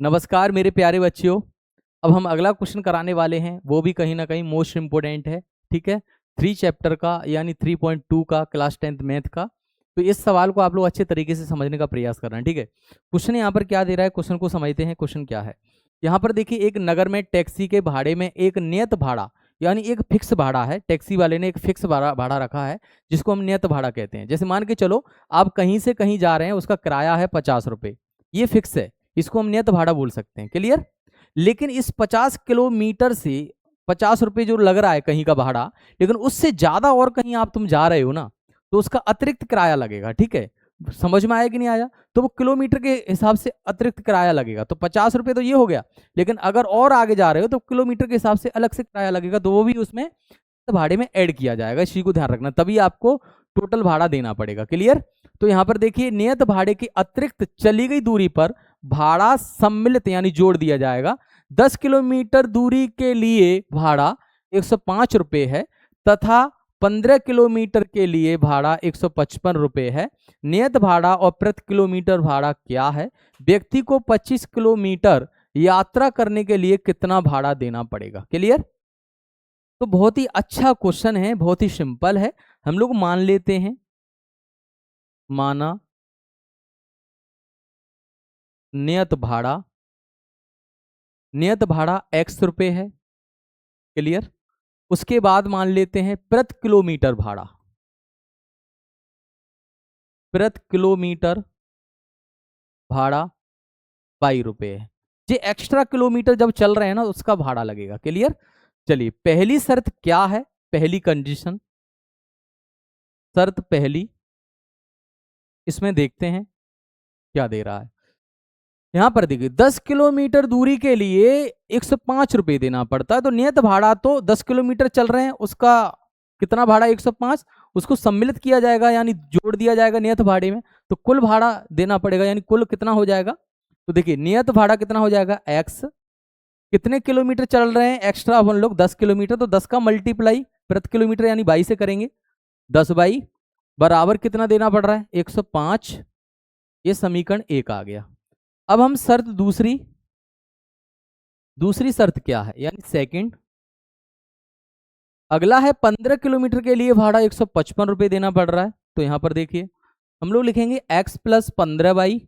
नमस्कार मेरे प्यारे बच्चों। अब हम अगला क्वेश्चन कराने वाले हैं, वो भी कहीं ना कहीं मोस्ट इम्पोर्टेंट है। ठीक है, 3 चैप्टर का यानी 3.2 का क्लास 10th मैथ का। तो इस सवाल को आप लोग अच्छे तरीके से समझने का प्रयास करना है। ठीक है, क्वेश्चन यहाँ पर क्या दे रहा है, क्वेश्चन को समझते हैं। क्वेश्चन क्या है यहाँ पर देखिए, एक नगर में टैक्सी के भाड़े में एक नियत भाड़ा यानी एक फिक्स भाड़ा है। टैक्सी वाले ने एक फिक्स भाड़ा रखा है जिसको हम नियत भाड़ा कहते हैं। जैसे मान के चलो आप कहीं से कहीं जा रहे हैं, उसका किराया है 50 रुपये, ये फिक्स है, इसको हम नियत भाड़ा बोल सकते हैं। क्लियर। लेकिन इस 50 किलोमीटर से 50 रुपये जो लग रहा है कहीं का भाड़ा, लेकिन उससे ज्यादा और कहीं आप तुम जा रहे हो ना, तो उसका अतिरिक्त किराया लगेगा। ठीक है, समझ में आया कि नहीं आया? तो वो किलोमीटर के हिसाब से अतिरिक्त किराया लगेगा। तो 50 रुपये तो ये हो गया, लेकिन अगर और आगे जा रहे हो तो किलोमीटर के हिसाब से अलग से किराया लगेगा, तो वो भी उसमें भाड़े में ऐड किया जाएगा। इसी को ध्यान रखना, तभी आपको टोटल भाड़ा देना पड़ेगा। क्लियर। तो यहाँ पर देखिए, नियत भाड़े के अतिरिक्त चली गई दूरी पर भाड़ा सम्मिलित यानी जोड़ दिया जाएगा। 10 किलोमीटर दूरी के लिए भाड़ा 105 रुपये है तथा 15 किलोमीटर के लिए भाड़ा 155 रुपये है। नियत भाड़ा और प्रति किलोमीटर भाड़ा क्या है? व्यक्ति को 25 किलोमीटर यात्रा करने के लिए कितना भाड़ा देना पड़ेगा? क्लियर। तो बहुत ही अच्छा क्वेश्चन है, बहुत ही सिंपल है। हम लोग मान लेते हैं, माना नियत भाड़ा x रुपये है। क्लियर। उसके बाद मान लेते हैं प्रति किलोमीटर भाड़ा y रुपये है। ये एक्स्ट्रा किलोमीटर जब चल रहे हैं ना, उसका भाड़ा लगेगा। क्लियर। चलिए, पहली शर्त क्या है, पहली कंडीशन, शर्त पहली, इसमें देखते हैं क्या दे रहा है। यहां पर देखिए, 10 किलोमीटर दूरी के लिए 105 रुपये देना पड़ता है। तो नियत भाड़ा तो 10 किलोमीटर चल रहे हैं, उसका कितना भाड़ा 105, उसको सम्मिलित किया जाएगा यानी जोड़ दिया जाएगा नियत भाड़े में, तो कुल भाड़ा देना पड़ेगा। यानी कुल कितना हो जाएगा, तो देखिए नियत भाड़ा कितना हो जाएगा x, कितने किलोमीटर चल रहे हैं एक्स्ट्रा अपन लोग 10 किलोमीटर, तो 10 का मल्टीप्लाई प्रति किलोमीटर यानी 22 से करेंगे। 10 बाई बराबर कितना देना पड़ रहा है 105। ये समीकरण 1 आ गया। अब हम शर्त दूसरी शर्त क्या है, यानी सेकंड, अगला है 15 किलोमीटर के लिए भाड़ा 155 रुपये देना पड़ रहा है। तो यहां पर देखिए, हम लोग लिखेंगे x प्लस 15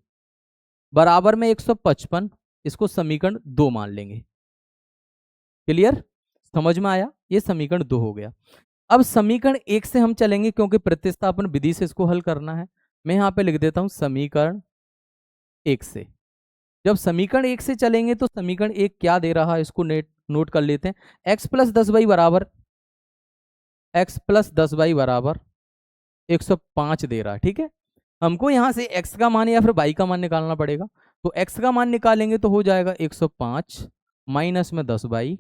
बराबर में 155, इसको समीकरण 2 मान लेंगे। क्लियर, समझ में आया? ये समीकरण 2 हो गया। अब समीकरण 1 से हम चलेंगे, क्योंकि प्रतिस्थापन विधि से इसको हल करना है। मैं यहां पे लिख देता हूं समीकरण 1 से। जब समीकरण 1 से चलेंगे तो समीकरण 1 क्या दे रहा है, इसको नोट कर लेते हैं। x प्लस 10 बराबर 105 दे रहा है। ठीक है, हमको यहां से x का मान या फिर y का मान निकालना पड़ेगा। तो x का मान निकालेंगे तो हो जाएगा 105 माइनस में 10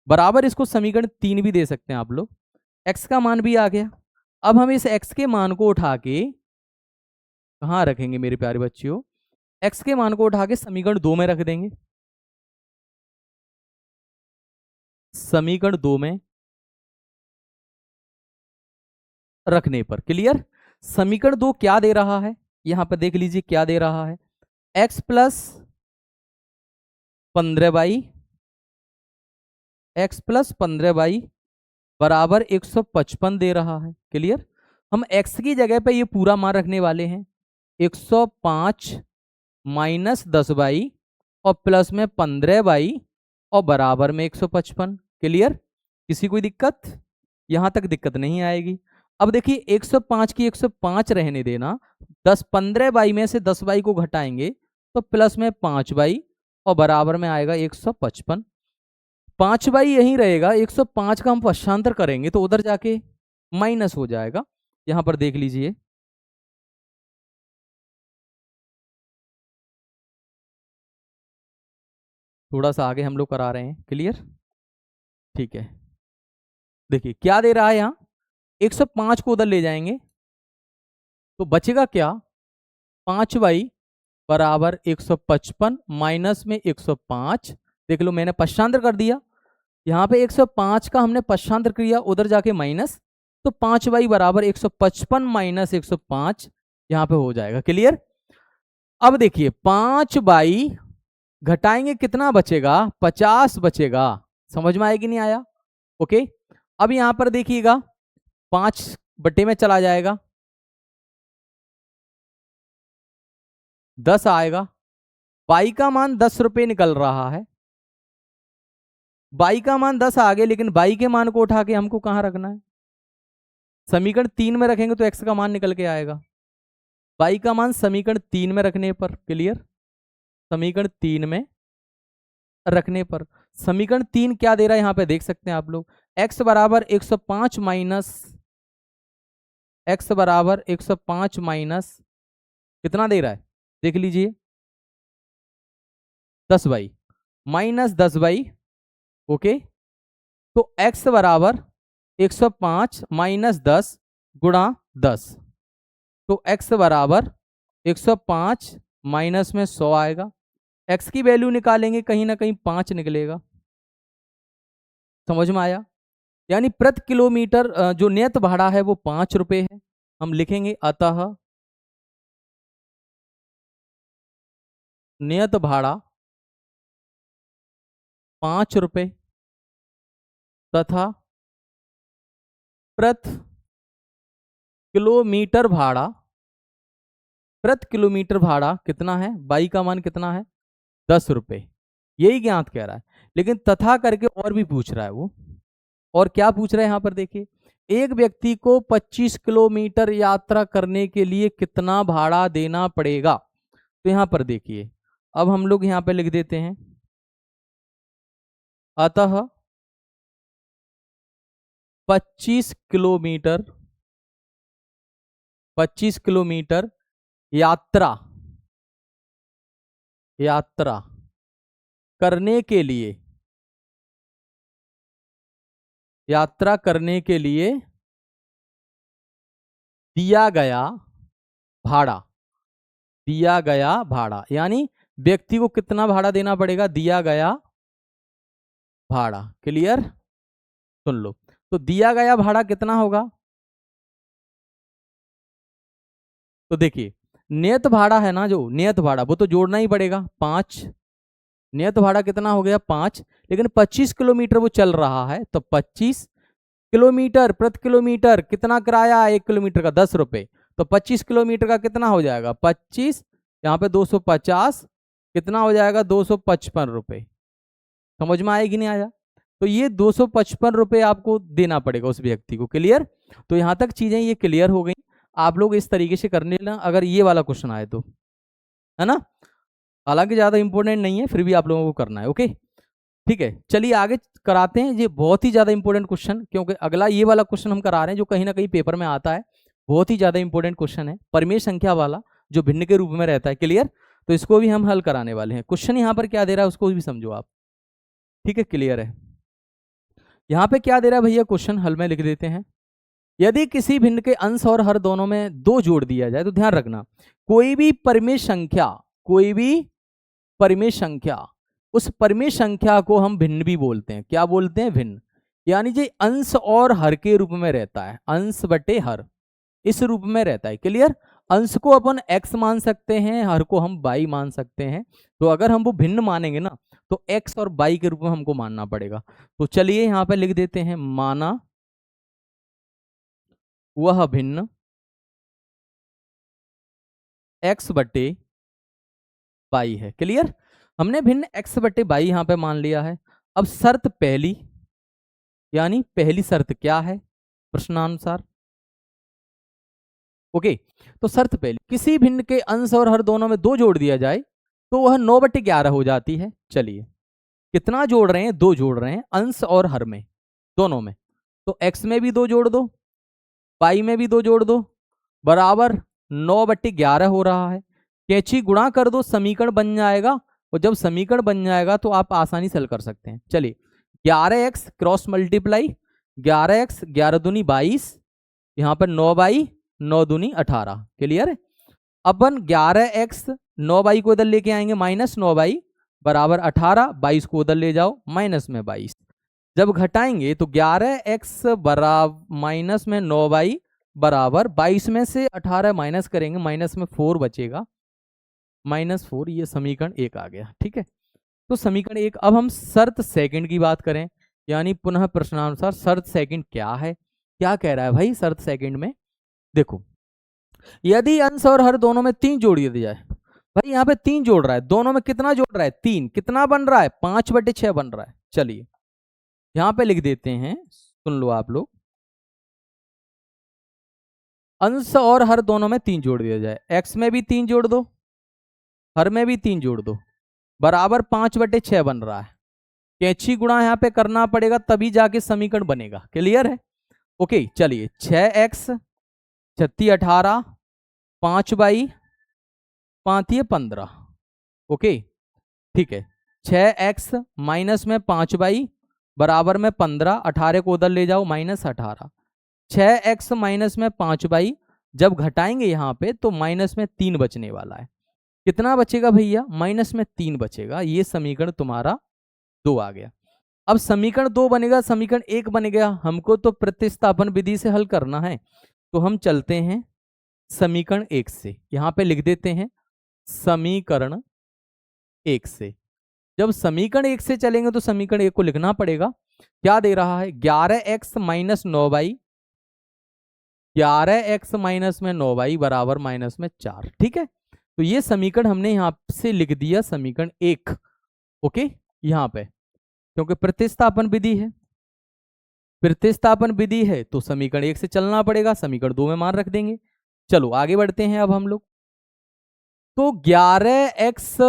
बराबर, इसको समीकरण 3 भी दे सकते हैं आप लोग। x का मान भी आ गया। अब हम इस x के मान को उठा के कहाँ रखेंगे मेरे प्यारे बच्चों? x के मान को उठा के समीकरण 2 में रख देंगे। समीकरण 2 में रखने पर, क्लियर, समीकरण 2 क्या दे रहा है, यहां पर देख लीजिए क्या दे रहा है, x प्लस 15 बराबर 155 दे रहा है। क्लियर। हम x की जगह पे ये पूरा मान रखने वाले हैं, 105 माइनस 10 और प्लस में 15 और बराबर में 155। क्लियर, किसी कोई दिक्कत? यहां तक दिक्कत नहीं आएगी। अब देखिए 105 की 105 रहने देना, 15 में से 10 को घटाएंगे तो प्लस में 5 और बराबर में आएगा 155। 5 यहीं रहेगा, 105 का हम पश्चांतर करेंगे तो उधर जाके माइनस हो जाएगा। यहां पर देख लीजिए, थोड़ा सा आगे हम लोग करा रहे हैं। क्लियर, ठीक है। देखिए क्या दे रहा है यहां, 105 को उधर ले जाएंगे तो बचेगा क्या, 5 बराबर 155 माइनस में 105। देख लो मैंने पश्चांतर कर दिया, यहाँ पे 105 का हमने पश्चांतर किया, उधर जाके माइनस, तो 5 बराबर 155 माइनस 105 यहाँ पे हो जाएगा। क्लियर। अब देखिए 5 घटाएंगे कितना बचेगा, 50 बचेगा। समझ में आया कि नहीं आया? ओके, अब यहां पर देखिएगा 5 बटे में चला जाएगा, 10 आएगा। बाई का मान 10 रुपये निकल रहा है, बाई का मान 10 आ गया, लेकिन बाई के मान को उठा के हमको कहाँ रखना है? समीकरण 3 में रखेंगे तो एक्स का मान निकल के आएगा। बाई का मान समीकरण 3 में रखने पर, क्लियर, समीकरण 3 में रखने पर समीकरण 3 क्या दे रहा है यहां पे देख सकते हैं आप लोग, x बराबर 105 माइनस, x बराबर 105 माइनस कितना दे रहा है देख लीजिए, 10 बाई माइनस 10 बाई, ओके। तो x बराबर 105 माइनस 10 गुणा 10, तो x बराबर 105 माइनस में 100 आएगा। x की वैल्यू निकालेंगे कहीं ना कहीं 5 निकलेगा। समझ में आया? यानी प्रति किलोमीटर जो नियत भाड़ा है वो 5 रुपये है। हम लिखेंगे अतः नियत भाड़ा 5 रुपये तथा प्रति किलोमीटर भाड़ा, प्रति किलोमीटर भाड़ा कितना है, बाई का मान कितना है 10 रुपये, यही ज्ञात कह रहा है। लेकिन तथा करके और भी पूछ रहा है वो, और क्या पूछ रहा है यहां पर देखिए, एक व्यक्ति को 25 किलोमीटर यात्रा करने के लिए कितना भाड़ा देना पड़ेगा। तो यहां पर देखिए, अब हम लोग यहां पे लिख देते हैं अतः 25 किलोमीटर यात्रा करने के लिए, यात्रा करने के लिए दिया गया भाड़ा, यानी व्यक्ति को कितना भाड़ा देना पड़ेगा, दिया गया भाड़ा। क्लियर? सुन लो, तो दिया गया भाड़ा कितना होगा, तो देखिए नियत भाड़ा है ना, जो नियत भाड़ा वो तो जोड़ना ही पड़ेगा 5, नियत भाड़ा कितना हो गया 5, लेकिन 25 किलोमीटर वो चल रहा है, तो 25 किलोमीटर प्रति किलोमीटर कितना किराया, 1 किलोमीटर का 10 रुपये, तो 25 किलोमीटर का कितना हो जाएगा 25, यहाँ पे 250 कितना हो जाएगा 255 रुपये। समझ में आएगी नहीं आया? तो ये 255 रुपये आपको देना पड़ेगा उस व्यक्ति को। क्लियर? तो यहाँ तक चीजें ये क्लियर हो गई। आप लोग इस तरीके से करने लेना अगर ये वाला क्वेश्चन आए तो, है ना। हालांकि ज्यादा इंपॉर्टेंट नहीं है, फिर भी आप लोगों को करना है। ओके ठीक है, चलिए आगे कराते हैं। ये बहुत ही ज्यादा इंपॉर्टेंट क्वेश्चन, क्योंकि अगला ये वाला क्वेश्चन हम करा रहे हैं जो कहीं ना कहीं पेपर में आता है, बहुत ही ज्यादा इंपॉर्टेंट क्वेश्चन है, परिमेय संख्या वाला जो भिन्न के रूप में रहता है। क्लियर? तो इसको भी हम हल कराने वाले हैं। क्वेश्चन यहाँ पर क्या दे रहा है उसको भी समझो आप, ठीक है? क्लियर है? यहाँ पे क्या दे रहा है भैया क्वेश्चन, हल में लिख देते हैं। यदि किसी भिन्न के अंश और हर दोनों में 2 जोड़ दिया जाए, तो ध्यान रखना कोई भी परिमेय संख्या, उस परिमेय संख्या को हम भिन्न भी बोलते हैं। क्या बोलते हैं? भिन्न। यानी जो अंश और हर के रूप में रहता है, अंश बटे हर, इस रूप में रहता है। क्लियर? अंश को अपन x मान सकते हैं, हर को हम y मान सकते हैं। तो अगर हम वो भिन्न मानेंगे ना, तो x और y के रूप में हमको मानना पड़ेगा। तो चलिए यहां पे लिख देते हैं, माना वह भिन्न x बटे y है। क्लियर? हमने भिन्न x बटे y यहां पे मान लिया है। अब शर्त पहली, यानी पहली शर्त क्या है प्रश्नानुसार, ओके। तो शर्त पहली, किसी भिन्न के अंश और हर दोनों में 2 जोड़ दिया जाए तो वह 9/11 हो जाती है। चलिए कितना जोड़ रहे हैं, 2 जोड़ रहे हैं अंश और हर में, दोनों में। तो x में भी 2 जोड़ दो, y में भी 2 जोड़ दो, बराबर 9/11 हो रहा है। कैंची गुणा कर दो, समीकरण बन जाएगा। और जब समीकरण बन जाएगा तो आप आसानी से हल कर सकते हैं। चलिए 11x क्रॉस मल्टीप्लाई 11x 11 दूनी 22, यहाँ पर 9y 9 दूनी 18। क्लियर है? अपन 11x 9y को इधर लेके आएंगे, माइनस 9y बराबर 18, 22 को उधर ले जाओ माइनस में 22। जब घटाएंगे तो 11x बराबर माइनस में 9y बराबर 22 में से 18 माइनस करेंगे, माइनस में 4 बचेगा, -4। ये समीकरण 1 आ गया। ठीक है, तो समीकरण 1। अब हम शर्त सेकंड की बात करें, यानी पुनः प्रश्नानुसार शर्त सेकंड क्या है, क्या कह रहा है भाई शर्त सेकंड में। देखो, यदि अंश और हर दोनों में 3 जोड़ दिया जाए, भाई यहाँ पे 3 जोड़ रहा है, दोनों में कितना जोड़ रहा है 3, कितना बन रहा है 5/6 बन रहा है। चलिए यहाँ पे लिख देते हैं, सुन लो आप लोग, अंश और हर दोनों में 3 जोड़ दिया जाए, x में भी 3 जोड़ दो, हर में भी 3 जोड़ दो, बराबर 5/6 बन रहा है। कैंची गुणा यहाँ पे करना पड़ेगा तभी जाके समीकरण बनेगा। क्लियर है? ओके चलिए, 6x 36 18 5/5 ओके ठीक है। 6x माइनस में 5 बराबर में 15, 18 को उधर ले जाओ -18, 6x माइनस में 5 जब घटाएंगे यहाँ पे तो माइनस में 3 बचने वाला है। कितना बचेगा भैया? माइनस में 3 बचेगा। ये समीकरण तुम्हारा 2 आ गया। अब समीकरण 2 बनेगा, समीकरण 1 बन गया। हमको तो प्रतिस्थापन विधि से हल करना है, तो हम चलते हैं समीकरण 1 से। यहां पे लिख देते हैं समीकरण 1 से। जब समीकरण 1 से चलेंगे तो समीकरण 1 को लिखना पड़ेगा। क्या दे रहा है? 11x minus 9y, 11x minus में 9y बराबर माइनस में 4। ठीक है, तो ये समीकरण हमने यहां से लिख दिया समीकरण 1। ओके, यहां पे क्योंकि प्रतिस्थापन विधि है, प्रतिस्थापन विधि है तो समीकरण 1 से चलना पड़ेगा, समीकरण 2 में मान रख देंगे। चलो आगे बढ़ते हैं अब हम लोग। तो 11x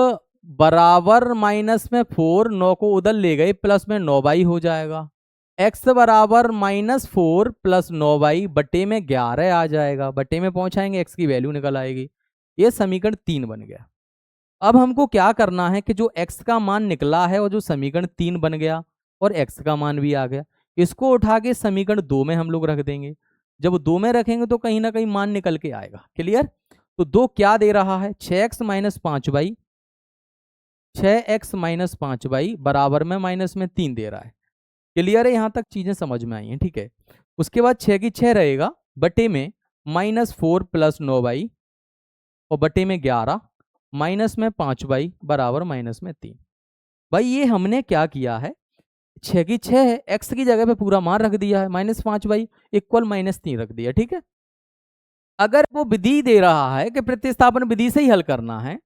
बराबर माइनस में 4, 9 को उधर ले गए, प्लस में 9y हो जाएगा। x बराबर -4 प्लस 9y बटे में 11 आ जाएगा। बटे में पहुंचाएंगे x की वैल्यू निकल आएगी। ये समीकरण 3 बन गया। अब हमको क्या करना है कि जो x का मान निकला है और जो समीकरण 3 बन गया और x का मान भी आ गया, इसको उठा के समीकरण 2 में हम लोग रख देंगे। जब 2 में रखेंगे तो कहीं ना कहीं मान निकल के आएगा। क्लियर? तो 2 क्या दे रहा है? 6x minus 5y, 6x minus 5y बराबर में माइनस में 3 दे रहा है। क्लियर है? यहां तक चीजें समझ में आई हैं? ठीक है, उसके बाद 6 की 6 रहेगा, बटे में -4 प्लस 9y और बटे में 11 माइनस में 5y बराबर माइनस में 3। भाई ये हमने क्या किया है, 6 की 6 है, x की जगह पे पूरा मान रख दिया है, -5y इक्वल -3 रख दिया। ठीक है, अगर वो विधि दे रहा है कि प्रतिस्थापन विधि से ही हल करना है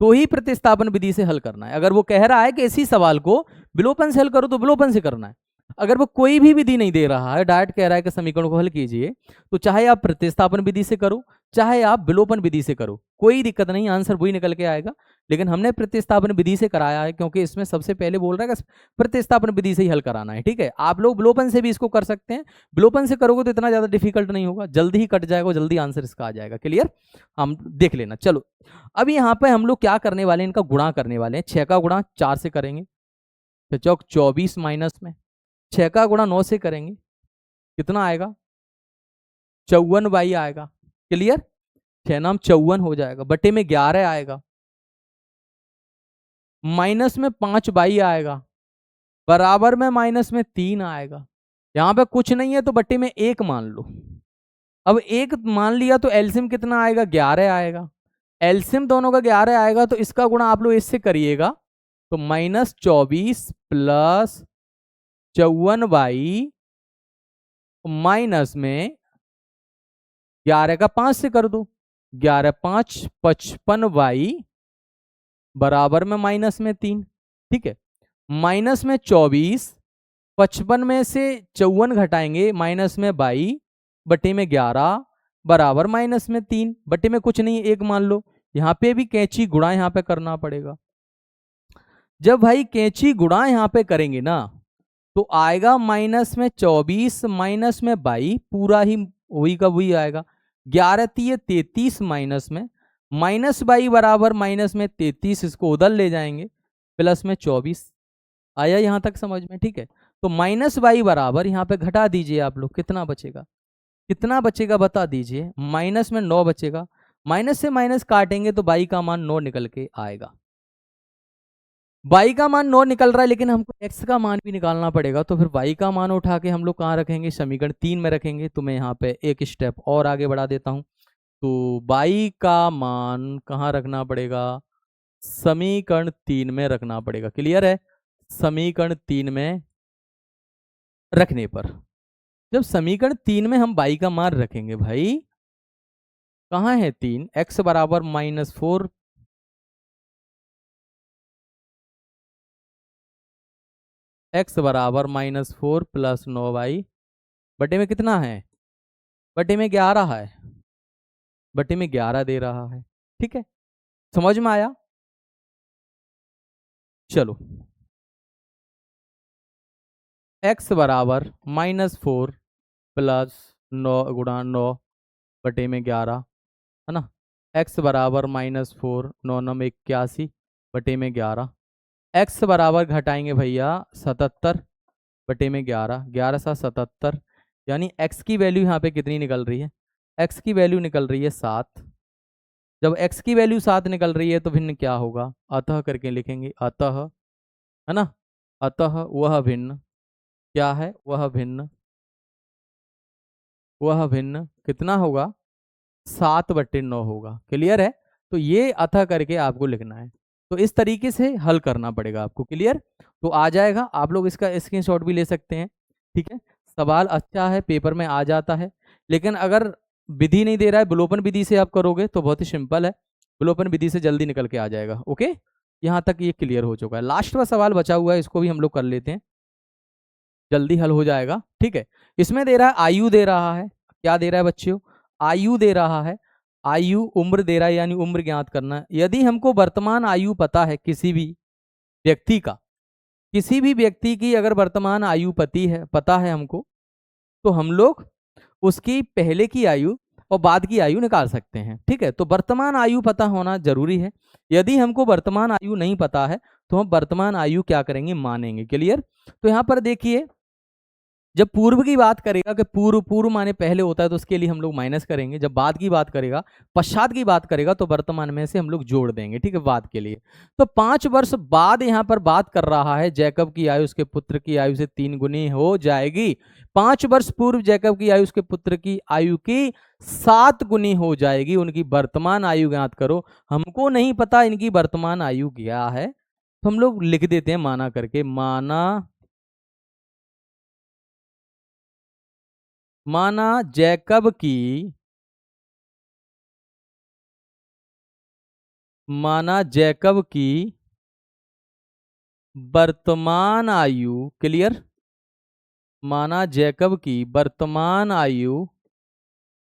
तो ही प्रतिस्थापन विधि से हल करना है। अगर वो कह रहा है कि इसी सवाल को विलोपन से हल करो तो विलोपन से करना है। अगर वो कोई भी विधि नहीं दे रहा है, डायरेक्ट कह रहा है कि समीकरण को हल कीजिए, तो चाहे आप प्रतिस्थापन विधि से करो चाहे आप विलोपन विधि से करो, कोई दिक्कत नहीं, आंसर वही निकल के आएगा। लेकिन हमने प्रतिस्थापन विधि से कराया है क्योंकि इसमें सबसे पहले बोल रहा है कि प्रतिस्थापन विधि से ही हल कराना है। ठीक है, आप लोग विलोपन से भी इसको कर सकते हैं, विलोपन से करोगे तो इतना ज्यादा डिफिकल्ट नहीं होगा, जल्दी ही कट जाएगा, जल्दी आंसर इसका आ जाएगा। क्लियर? हम देख लेना। चलो अब यहाँ पे हम लोग क्या करने वाले हैं, इनका गुणा करने वाले हैं। 6 का गुणा 4 से करेंगे तो चौक 24 माइनस में 6 का गुणा 9 से करेंगे, कितना आएगा? 54y आएगा। क्लियर? 6 नाम 54 हो जाएगा, बटे में 11 आएगा, माइनस में 5y आएगा, बराबर में माइनस में 3 आएगा। यहाँ पे कुछ नहीं है तो बटे में 1 मान लो। अब 1 मान लिया तो एलसीएम कितना आएगा? 11 आएगा। एलसीएम दोनों का 11 आएगा तो इसका गुणा आप लोग इससे करिएगा तो -24 प्लस 54y माइनस में 11 का 5 से कर दो, 11 5 55y बराबर में माइनस में 3। ठीक है, माइनस में 24, 55 में से 54 घटाएंगे, माइनस में 22 बटे में 11 बराबर माइनस में 3, बटे में कुछ नहीं 1 मान लो। यहाँ पे भी कैंची गुणा यहाँ पे करना पड़ेगा। जब भाई कैंची गुणा यहाँ पे करेंगे ना तो आएगा माइनस में 24 माइनस में 22, पूरा ही वही का वही आएगा। 11 3 33 माइनस में -22 बराबर माइनस में 33, इसको उधर ले जाएंगे, प्लस में 24 आया यहाँ तक समझ में? ठीक है, तो -22 बराबर यहाँ पे घटा दीजिए आप लोग, कितना बचेगा? कितना बचेगा बता दीजिए? माइनस में 9 बचेगा, माइनस से माइनस काटेंगे तो y का मान 9 निकल के आएगा। y का मान 9 निकल रहा है लेकिन हमको x का मान भी निकालना पड़ेगा, तो फिर y का मान उठा के हम लोग कहाँ रखेंगे? समीकरण 3 में रखेंगे। तो मैं यहाँ पे एक स्टेप और आगे बढ़ा देता हूँ। तो y का मान कहाँ रखना पड़ेगा? समीकरण 3 में रखना पड़ेगा। क्लियर है? समीकरण 3 में रखने पर, जब समीकरण 3 में हम y का मान रखेंगे भाई, कहाँ है 3, x बराबर -4, x बराबर -4 प्लस 9y बटे में कितना है, बटे में 11 है, बटे में 11 दे रहा है। ठीक है, समझ में आया? चलो, x बराबर -4 प्लस 9 गुणा 9 बटे में 11, है ना। x बराबर -4, 9 9 में 81 बटे में 11, x बराबर घटाएंगे भैया 77 बटे में 11, 11 सा 77, यानी x की वैल्यू यहाँ पे कितनी निकल रही है, x की वैल्यू निकल रही है 7। जब x की वैल्यू 7 निकल रही है तो भिन्न क्या होगा, अतः करके लिखेंगे, अतः, है ना, अतः वह भिन्न क्या है, वह भिन्न कितना होगा, 7/9 होगा। क्लियर है? तो ये अतः करके आपको लिखना है, तो इस तरीके से हल करना पड़ेगा आपको। क्लियर? तो आ जाएगा, आप लोग इसका स्क्रीनशॉट भी ले सकते हैं। ठीक है, सवाल अच्छा है, पेपर में आ जाता है, लेकिन अगर विधि नहीं दे रहा है, विलोपन विधि से आप करोगे तो बहुत ही सिंपल है, विलोपन विधि से जल्दी निकल के आ जाएगा। ओके, यहाँ तक ये क्लियर हो चुका है। लास्ट का सवाल बचा हुआ है, इसको भी हम लोग कर लेते हैं, जल्दी हल हो जाएगा। ठीक है, इसमें दे रहा है आयु दे रहा है, क्या दे रहा है बच्चों, आयु दे रहा है, आयु उम्र दे रहा है, यानी उम्र ज्ञात करना है। यदि हमको वर्तमान आयु पता है किसी भी व्यक्ति का, किसी भी व्यक्ति की अगर वर्तमान आयु पता है हमको, तो हम लोग उसकी पहले की आयु और बाद की आयु निकाल सकते हैं। ठीक है, तो वर्तमान आयु पता होना जरूरी है। यदि हमको वर्तमान आयु नहीं पता है तो हम वर्तमान आयु क्या करेंगे, मानेंगे। क्लियर? तो यहाँ पर देखिए, जब पूर्व की बात करेगा कि पूर्व, पूर्व माने पहले होता है, तो उसके लिए हम लोग माइनस करेंगे। जब बाद की बात करेगा, पश्चात की बात करेगा, तो वर्तमान में से हम लोग जोड़ देंगे। ठीक है, बाद के लिए। तो 5 वर्ष बाद यहाँ पर बात कर रहा है, जैकब की आयु उसके पुत्र की आयु से 3 गुनी हो जाएगी। 5 वर्ष पूर्व जैकब की आयु उसके पुत्र की आयु की 7 गुनी हो जाएगी। उनकी वर्तमान आयु ज्ञात करो। हमको नहीं पता इनकी वर्तमान आयु क्या है, तो हम लोग लिख देते हैं माना करके, माना जैकब की वर्तमान आयु, क्लियर, माना जैकब की वर्तमान आयु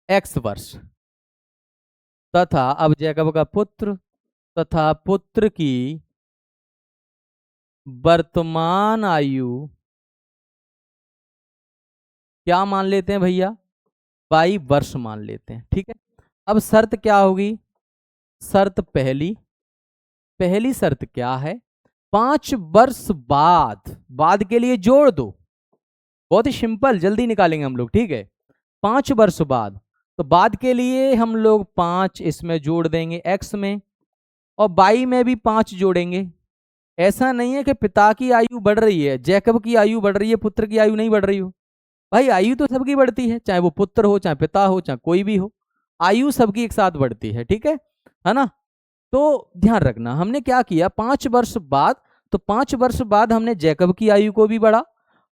x वर्ष, तथा अब जैकब का पुत्र तथा पुत्र की वर्तमान आयु क्या मान लेते हैं भैया, y वर्ष मान लेते हैं। ठीक है, अब शर्त क्या होगी, शर्त पहली शर्त क्या है, 5 वर्ष बाद के लिए जोड़ दो। बहुत ही सिंपल, जल्दी निकालेंगे हम लोग। ठीक है, 5 वर्ष बाद, तो बाद के लिए हम लोग 5 इसमें जोड़ देंगे x में, और y में भी 5 जोड़ेंगे। ऐसा नहीं है कि पिता की आयु बढ़ रही है, जैकब की आयु बढ़ रही है, पुत्र की आयु नहीं बढ़ रही हो। भाई आयु तो सबकी बढ़ती है, चाहे वो पुत्र हो, चाहे पिता हो, चाहे कोई भी हो, आयु सबकी एक साथ बढ़ती है। ठीक है ना। तो ध्यान रखना, हमने क्या किया, 5 वर्ष बाद, तो 5 वर्ष बाद हमने जैकब की आयु को भी बढ़ा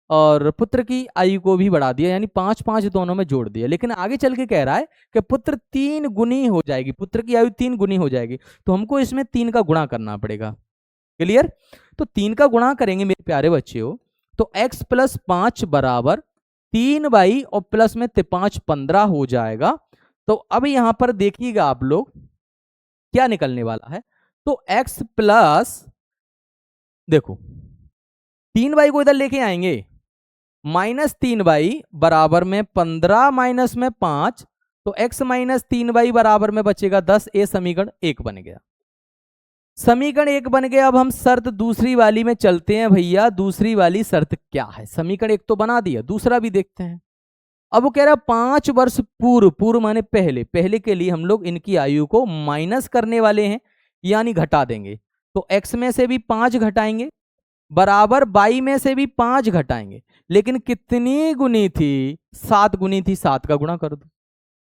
और पुत्र की आयु को भी बढ़ा दिया, यानी 5 5 दोनों में जोड़ दिया। लेकिन आगे चल के कह रहा है कि पुत्र 3 गुनी हो जाएगी, पुत्र की आयु 3 गुनी हो जाएगी, तो हमको इसमें 3 का गुणा करना पड़ेगा। क्लियर? तो 3 का गुणा करेंगे मेरे प्यारे बच्चों, तो x + 5 बराबर 3y और प्लस में 5 15 हो जाएगा। तो अब यहां पर देखिएगा आप लोग क्या निकलने वाला है, तो x प्लस, देखो 3y को इधर लेके आएंगे, -3y बराबर में 15 माइनस में 5, तो x - 3y बराबर में बचेगा 10। ये समीकरण 1 बन गया, समीकरण 1 बन गया। अब हम शर्त दूसरी वाली में चलते हैं भैया। दूसरी वाली शर्त क्या है, समीकरण 1 तो बना दिया, दूसरा भी देखते हैं। अब वो कह रहा है 5 वर्ष पूर्व माने पहले के लिए हम लोग इनकी आयु को माइनस करने वाले हैं, यानी घटा देंगे। तो x में से भी 5 घटाएंगे, बराबर y में से भी 5 घटाएंगे। लेकिन कितनी गुनी थी, 7 गुनी थी, 7 का गुणा कर दो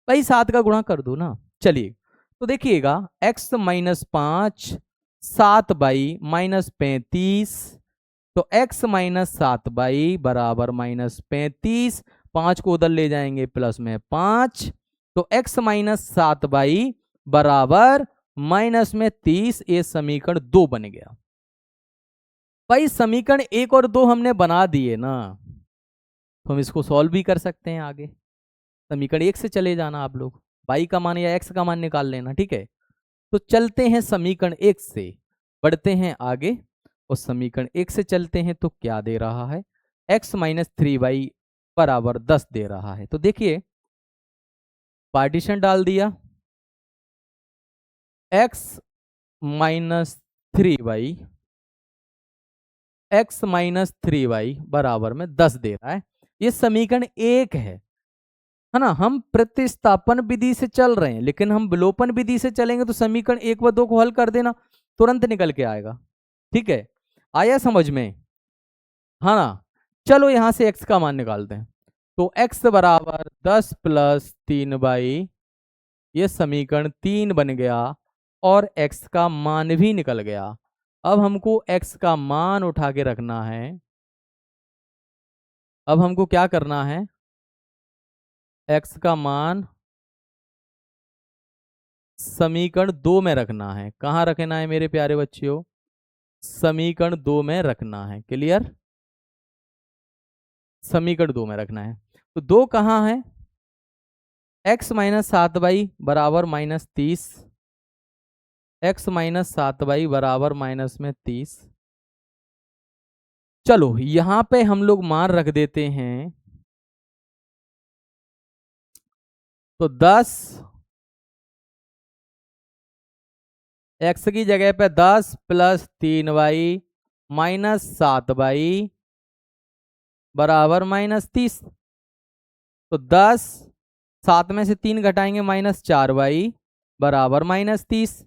भाई, 7 का गुणा कर दो ना। चलिए, तो देखिएगा x - 5 7/-35, तो x - 7 बराबर -35, 5 को उधर ले जाएंगे प्लस में 5, तो x - 7 बराबर -30, ये समीकरण 2 बन गया। भाई समीकरण 1 और 2 हमने बना दिए ना, तो हम इसको सॉल्व भी कर सकते हैं आगे। समीकरण 1 से चले जाना आप लोग, y का मान या x का मान निकाल लेना, ठीक है। तो चलते हैं समीकरण 1 से, बढ़ते हैं आगे, और समीकरण 1 से चलते हैं तो क्या दे रहा है, x - 3y बराबर 10 दे रहा है। तो देखिए पार्टीशन डाल दिया, x - 3y बराबर में 10 दे रहा है। ये समीकरण 1 है ना। हम प्रतिस्थापन विधि से चल रहे हैं, लेकिन हम विलोपन विधि से चलेंगे तो समीकरण 1 व 2 को हल कर देना, तुरंत निकल के आएगा। ठीक है, आया समझ में, हाँ ना। चलो यहां से x का मान निकालते हैं, तो x बराबर 10 + 3y, ये समीकरण 3 बन गया, और x का मान भी निकल गया। अब हमको x का मान उठा के रखना है। अब हमको क्या करना है, x का मान समीकरण 2 में रखना है। कहां रखना है मेरे प्यारे बच्चों, समीकरण 2 में रखना है। क्लियर, समीकरण 2 में रखना है। तो 2 कहां है, x - 7y बराबर -30, x - 7y बराबर -30। चलो यहां पे हम लोग मान रख देते हैं, तो 10 x की जगह पे 10 + 3y - 7y बराबर -30। तो 10, 7 में से 3 घटाएंगे -4y बराबर -30,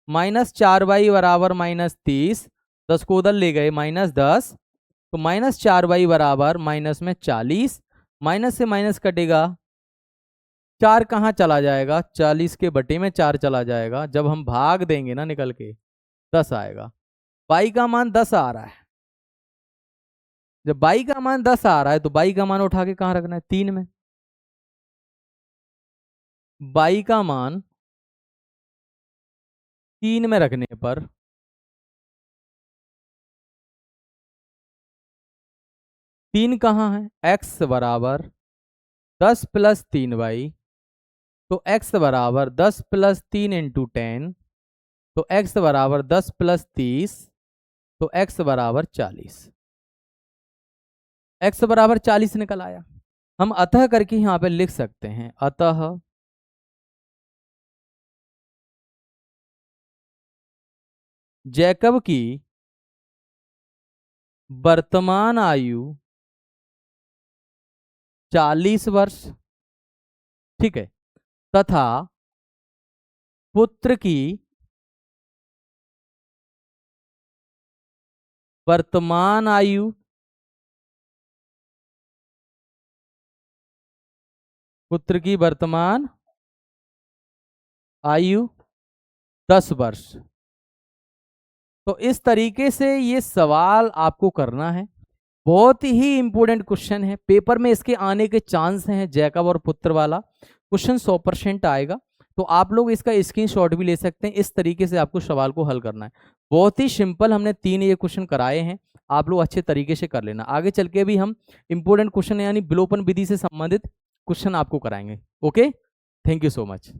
-4y बराबर -30, 10 को उधर ले गए -10, तो -4y बराबर माइनस में 40, माइनस से माइनस कटेगा, 4 कहाँ चला जाएगा, 40 के बटे में 4 चला जाएगा। जब हम भाग देंगे ना निकल के 10 आएगा। y का मान 10 आ रहा है, जब y का मान 10 आ रहा है तो y का मान उठा के कहाँ रखना है, 3 में। y का मान 3 में रखने पर तीन कहाँ है, x बराबर 10 + 3y, तो x बराबर 10 + 3 × 10, तो x बराबर 10 + 30, तो x बराबर 40, x बराबर 40 निकल आया। हम अतः करके यहाँ पे लिख सकते हैं, अतः जैकब की वर्तमान आयु 40 वर्ष, ठीक है, तथा पुत्र की वर्तमान आयु, पुत्र की वर्तमान आयु 10 वर्ष। तो इस तरीके से ये सवाल आपको करना है, बहुत ही इंपॉर्टेंट क्वेश्चन है, पेपर में इसके आने के चांस हैं। जैकब और पुत्र वाला क्वेश्चन 100% आएगा, तो आप लोग इसका स्क्रीनशॉट भी ले सकते हैं। इस तरीके से आपको सवाल को हल करना है, बहुत ही सिंपल। हमने 3 ये क्वेश्चन कराए हैं, आप लोग अच्छे तरीके से कर लेना। आगे चल के भी हम इंपॉर्टेंट क्वेश्चन यानी विलोपन विधि से संबंधित क्वेश्चन आपको कराएंगे। Okay, thank you so much.